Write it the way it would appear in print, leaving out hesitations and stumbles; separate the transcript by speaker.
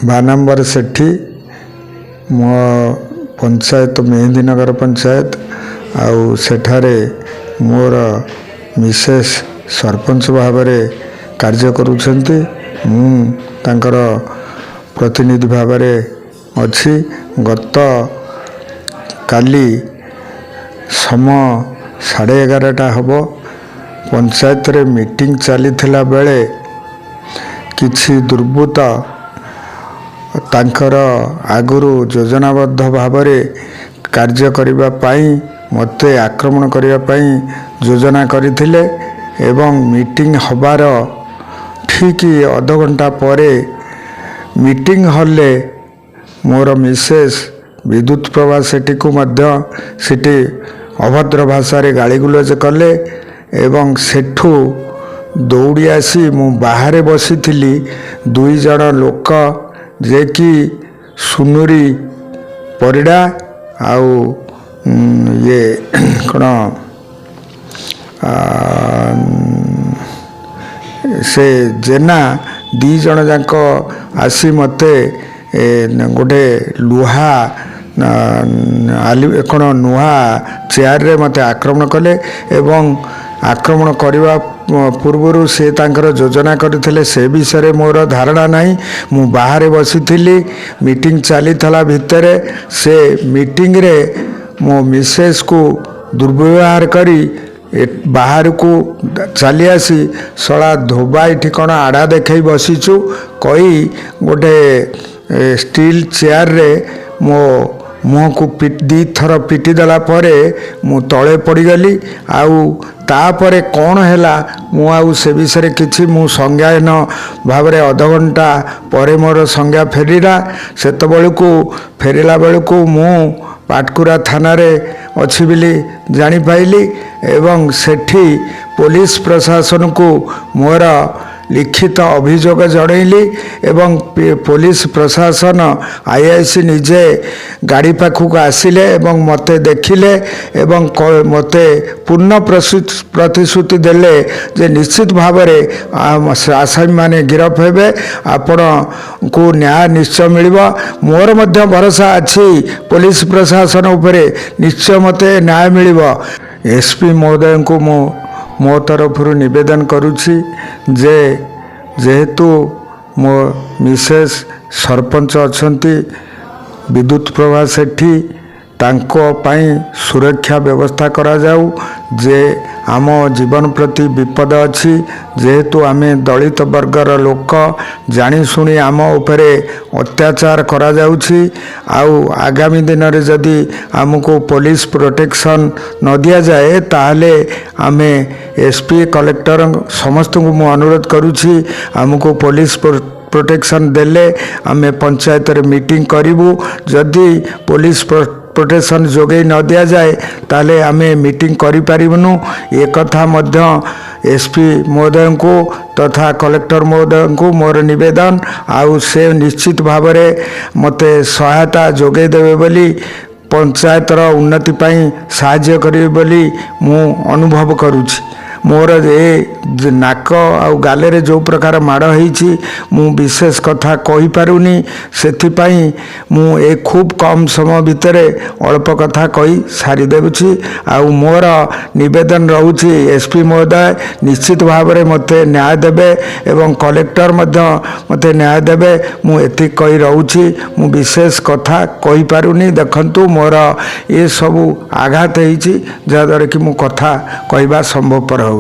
Speaker 1: बानाम्बर सेठी मो पंचायत मेहंदीनगर पंचायत आउ सेठारे मोर मिसेस सरपंच भाव में कार्य करुछंती। मु तांकर प्रतिनिधि भाव में अच्छी गत काली सम 11:30 हम पंचायत रे मीटिंग चली बेले किछि दुर्बृत्त तांकर आगुरु योजनाबद्ध भाव में कार्य करिबा पाई मते आक्रमण करिबा पाई योजना करथिले एवं मीटिंग हबार ठीक आधा घंटा परे मीटिंग हॉल मोर मिसेस विद्युत प्रभा सेठी को मध्य सेठी अभद्र भाषा रे गाली गुलज कले एवं सेठू दौड़ी आसी मु बाहर बसी थिली। 2 जण लोक जे कि सुनुरी परिडा आउ ये कौन से जेना 2 जण जाक आसी मते गोटे लुहा कौन नुहा चेयर रे मते आक्रमण कले एवं आक्रमण करने पूर्वर से तांकर योजना करथिले से विषय मोर धारणा नहीं। मु बाहर बसी थिली मीटिंग चली थला भितर से मीटिंग रे मो मिसेस को दुर्व्यवहार करी बाहर को चली आसी सला धोबा ये कौन आड़ा देखे बसीचु कही गोटे स्टील चेयर रे मो मुह को 2 थर पिटी देला परे मु तले पड़गली आउ तापरे कौन हैला मु आउ से विषय किछि मु संज्ञान भाव में आधा घंटा परे मोर संज्ञा फेरिला सेत बेलू फेरिला बेलू मु पाटकुरा थाना रे अच्छी बिली जानी पाइली एवं सेठी पुलिस प्रशासन को मोर लिखित अभियोग जनइली एवं पुलिस प्रशासन आईआईसी निजे गाड़ी पाखक आसिले एवं मते देखिले एवं मते पूर्ण प्रतिश्रुति देले जे निश्चित भाव में आसामी माने गिरफ हेबे आपण को न्याय निश्चय मिलिबो। मोर मध्य भरोसा अच्छी पुलिस प्रशासन उपरे निश्चय मते न्याय मिलिबो। एसपी महोदय को मो तरफ निवेदन करुछि जे जेहेतु मो मिसेस सरपंच अछंती विद्युत प्रभा सेठी तांको पाई सुरक्षा व्यवस्था करा जाऊ जे आम जीवन प्रति विपद अच्छी जेहेतु आमे दलित वर्गर लोक जानी शुणी आम उपरे अत्याचार करा जाउछि आउ आगामी दिन रे जदि आमको पुलिस प्रोटेक्शन न दिया जाए ताहले आमे एसपी कलेक्टर समस्त को मु अनुरोध करुछि आमको पुलिस प्रोटेक्शन देले आमे पंचायत रे मीटिंग करिवु। जदि पुलिस प्रोटेक्शन जोगे न दिया जाए ताले आमे मीटिंग करि परिबनु। ए कथा मध्य एसपी महोदय को तथा कलेक्टर महोदय को मोर निवेदन आउ से निश्चित भाव में मते सहायता जोगे देवे बोली पंचायतर उन्नति पाई साहाय्य करिवे बोली मु अनुभव करुछि। मोर ए नाक आउ गाले जो प्रकार माड़ होईछि मु विशेष कथा कहि पारुनी सेथिपाई मु ए खूब कम समय भितर अल्प कथा कही सारी देउछि। आउ मोर निवेदन रहउछि एसपी महोदय निश्चित भाव में मते न्याय देबे एवं कलेक्टर मध्य मते न्याय देबे मु एति कही रहउछि। मु विशेष कथा कहि पारुनी देखंतु मोर ए सबु आघात होईछि जहाद्वारा कि मु कथा कहबा संभवपर